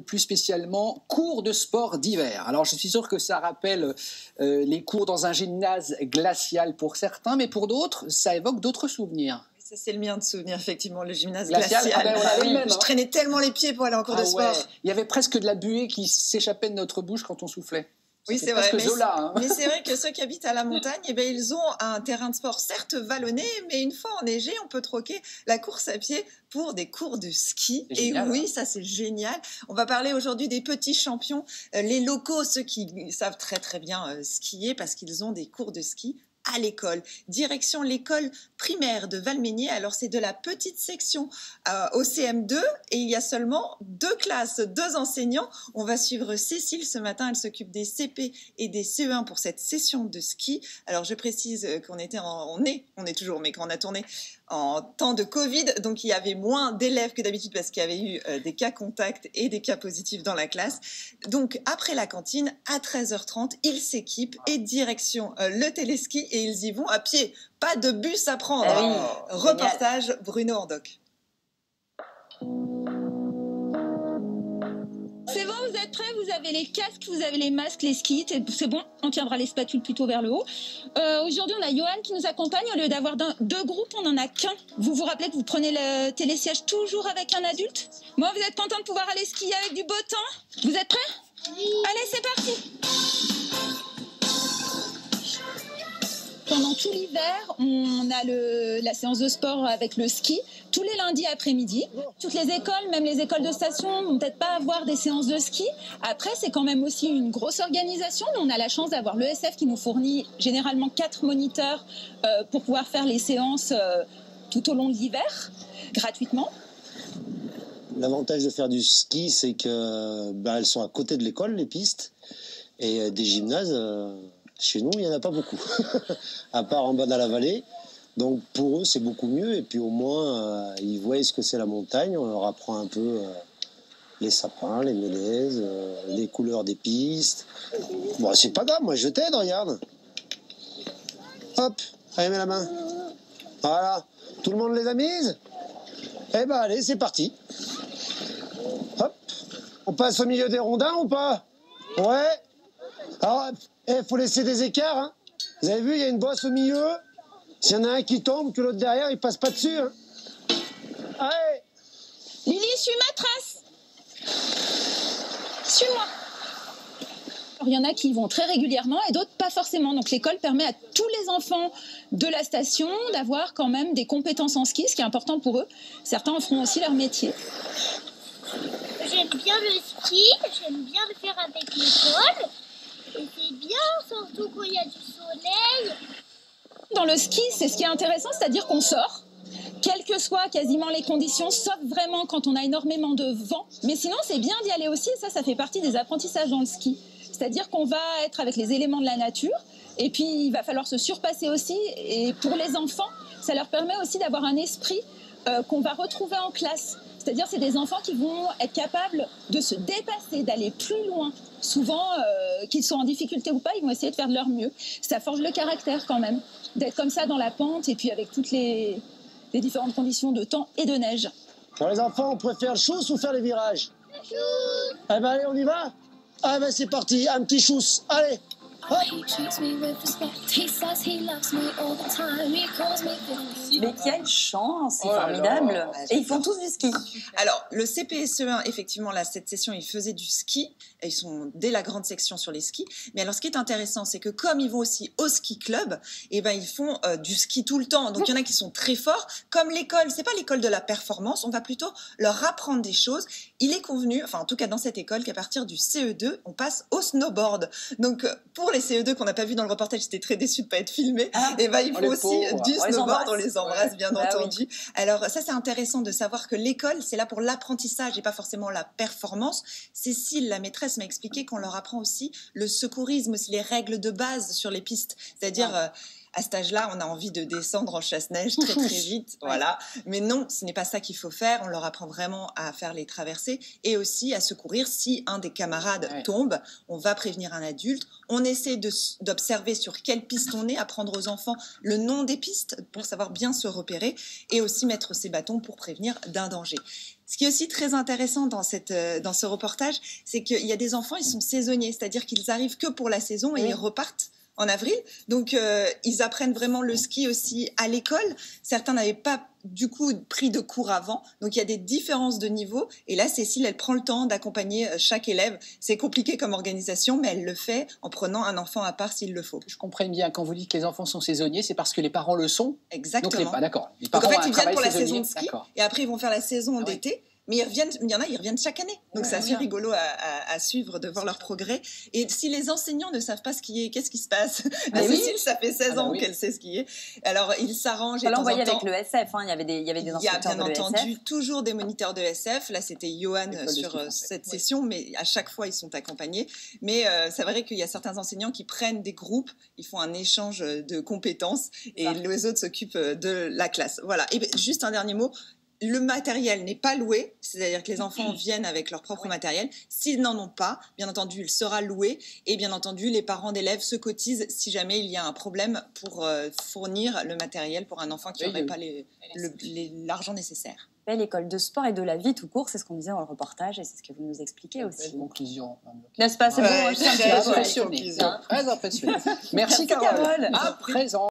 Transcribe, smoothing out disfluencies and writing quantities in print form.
Plus spécialement cours de sport d'hiver. Alors je suis sûr que ça rappelle les cours dans un gymnase glacial pour certains, mais pour d'autres, ça évoque d'autres souvenirs. Ça, c'est le mien de souvenir, effectivement, le gymnase Glacial. glacial. Ah ben, on avait le même, Je hein. traînais tellement les pieds pour aller en cours de sport. Ouais. Il y avait presque de la buée qui s'échappait de notre bouche quand on soufflait. Oui, c'est vrai. Zola, hein. Mais c'est vrai que ceux qui habitent à la montagne, eh ben, ils ont un terrain de sport certes vallonné, mais une fois enneigé, on peut troquer la course à pied pour des cours de ski. Et oui, ça c'est génial. On va parler aujourd'hui des petits champions, les locaux, ceux qui savent très très bien skier parce qu'ils ont des cours de ski à l'école. Direction l'école primaire de Valménier. Alors c'est de la petite section au CM2 et il y a seulement 2 classes, 2 enseignants. On va suivre Cécile ce matin, elle s'occupe des CP et des CE1 pour cette session de ski. Alors je précise qu'on était on est toujours, mais qu'on a tourné en temps de Covid, donc il y avait moins d'élèves que d'habitude parce qu'il y avait eu des cas contacts et des cas positifs dans la classe. Donc après la cantine, à 13h30, ils s'équipent et direction le téléski et ils y vont à pied. Pas de bus à prendre. Ah oui, Reportage génial. Bruno Ordoc. C'est bon, vous êtes prêts? Vous avez les casques, vous avez les masques, les skis. C'est bon, on tiendra les spatules plutôt vers le haut. Aujourd'hui, on a Johan qui nous accompagne. Au lieu d'avoir 2 groupes, on n'en a qu'un. Vous vous rappelez que vous prenez le télésiège toujours avec un adulte? Bon, vous êtes content de pouvoir aller skier avec du beau temps? Vous êtes prêts? Oui. Allez, c'est parti! Pendant tout l'hiver, on a la séance de sport avec le ski, tous les lundis après-midi. Toutes les écoles, même les écoles de station, vont peut-être pas avoir des séances de ski. Après, c'est quand même aussi une grosse organisation. On a la chance d'avoir l'ESF qui nous fournit généralement 4 moniteurs pour pouvoir faire les séances tout au long de l'hiver, gratuitement. L'avantage de faire du ski, c'est que elles sont à côté de l'école, les pistes, et des gymnases... Chez nous, il n'y en a pas beaucoup, à part en bas dans la vallée. Donc pour eux, c'est beaucoup mieux. Et puis au moins, ils voient ce que c'est la montagne. On leur apprend un peu les sapins, les mélèzes, les couleurs des pistes. Bon, c'est pas grave, moi je t'aide, regarde. Hop, allez, mets la main. Voilà, tout le monde les a mises? Eh ben allez, c'est parti. Hop, on passe au milieu des rondins ou pas? Ouais. Alors, il faut laisser des écarts. Hein. Vous avez vu, il y a une bosse au milieu. S'il y en a un qui tombe, que l'autre derrière, il passe pas dessus. Hein. Allez. Lily, suis ma trace. Suis-moi. Il y en a qui y vont très régulièrement et d'autres pas forcément. Donc l'école permet à tous les enfants de la station d'avoir quand même des compétences en ski, ce qui est important pour eux. Certains en feront aussi leur métier. J'aime bien le ski, j'aime bien le faire avec l'école. Et c'est bien, surtout quand il y a du soleil. Dans le ski, c'est ce qui est intéressant, c'est-à-dire qu'on sort, quelles que soient quasiment les conditions, sauf vraiment quand on a énormément de vent. Mais sinon, c'est bien d'y aller aussi, et ça fait partie des apprentissages dans le ski. C'est-à-dire qu'on va être avec les éléments de la nature, et puis il va falloir se surpasser aussi. Et pour les enfants, ça leur permet aussi d'avoir un esprit qu'on va retrouver en classe. C'est-à-dire c'est des enfants qui vont être capables de se dépasser, d'aller plus loin. Souvent, qu'ils soient en difficulté ou pas, ils vont essayer de faire de leur mieux. Ça forge le caractère quand même, d'être comme ça dans la pente et puis avec toutes les différentes conditions de temps et de neige. Pour les enfants, on préfère le chousse ou faire les virages? Chou. Eh ben allez, on y va? Ah ben c'est parti, un petit chousse, allez. Mais quelle chance, c'est formidable. Et ils font tous du ski. Alors, le CPSE1, effectivement, là, cette session, ils faisaient du ski. Et ils sont dès la grande section sur les skis. Mais alors, ce qui est intéressant, c'est que comme ils vont aussi au ski club, eh ben, ils font du ski tout le temps. Donc, il y en a qui sont très forts. Comme l'école, c'est pas l'école de la performance, on va plutôt leur apprendre des choses. Il est convenu, enfin, en tout cas dans cette école, qu'à partir du CE2, on passe au snowboard. Donc, pour les CE2 qu'on n'a pas vu dans le reportage, j'étais très déçue de pas être filmé. Et ben, il faut aussi du snowboard, on les embrasse, bien entendu. Oui. Alors, ça, c'est intéressant de savoir que l'école, c'est là pour l'apprentissage et pas forcément la performance. Cécile, la maîtresse, m'a expliqué qu'on leur apprend aussi le secourisme, aussi les règles de base sur les pistes. C'est-à-dire À cet âge-là, on a envie de descendre en chasse-neige très très vite, voilà. Mais non, ce n'est pas ça qu'il faut faire. On leur apprend vraiment à faire les traversées et aussi à secourir si un des camarades tombe. On va prévenir un adulte. On essaie d'observer sur quelle piste on est, apprendre aux enfants le nom des pistes pour savoir bien se repérer et aussi mettre ses bâtons pour prévenir d'un danger. Ce qui est aussi très intéressant dans ce reportage, c'est qu'il y a des enfants, ils sont saisonniers, c'est-à-dire qu'ils arrivent que pour la saison et ils repartent en avril. Donc, ils apprennent vraiment le ski aussi à l'école. Certains n'avaient pas, du coup, pris de cours avant. Donc, il y a des différences de niveau. Et là, Cécile, elle prend le temps d'accompagner chaque élève. C'est compliqué comme organisation, mais elle le fait en prenant un enfant à part s'il le faut. Je comprends bien, quand vous dites que les enfants sont saisonniers, c'est parce que les parents le sont. Exactement. D'accord. Donc, en fait, ils viennent pour la saison de ski. Et après, ils vont faire la saison d'été. Mais il y en a, ils reviennent chaque année. Donc, c'est assez rigolo à suivre, de voir leur progrès. Et si les enseignants ne savent pas skier, qu'est-ce qui se passe? Cécile, ça fait 16 ans qu'elle sait skier. Alors, ils s'arrangent. Là, on voyait avec le SF, il y avait des instructeurs de l'ESF. Il y a bien entendu toujours des moniteurs de SF. Là, c'était Johan sur cette session, mais à chaque fois, ils sont accompagnés. Mais c'est vrai qu'il y a certains enseignants qui prennent des groupes, ils font un échange de compétences et les autres s'occupent de la classe. Voilà. Et juste un dernier mot. Le matériel n'est pas loué, c'est-à-dire que les enfants viennent avec leur propre matériel. S'ils n'en ont pas, bien entendu, il sera loué. Et bien entendu, les parents d'élèves se cotisent si jamais il y a un problème pour fournir le matériel pour un enfant qui n'aurait pas l'argent nécessaire. Belle école de sport et de la vie tout court, c'est ce qu'on disait dans le reportage et c'est ce que vous nous expliquez aussi. Belle conclusion. N'est-ce pas? C'est bon, très impressionnant. Merci Carole. À présent.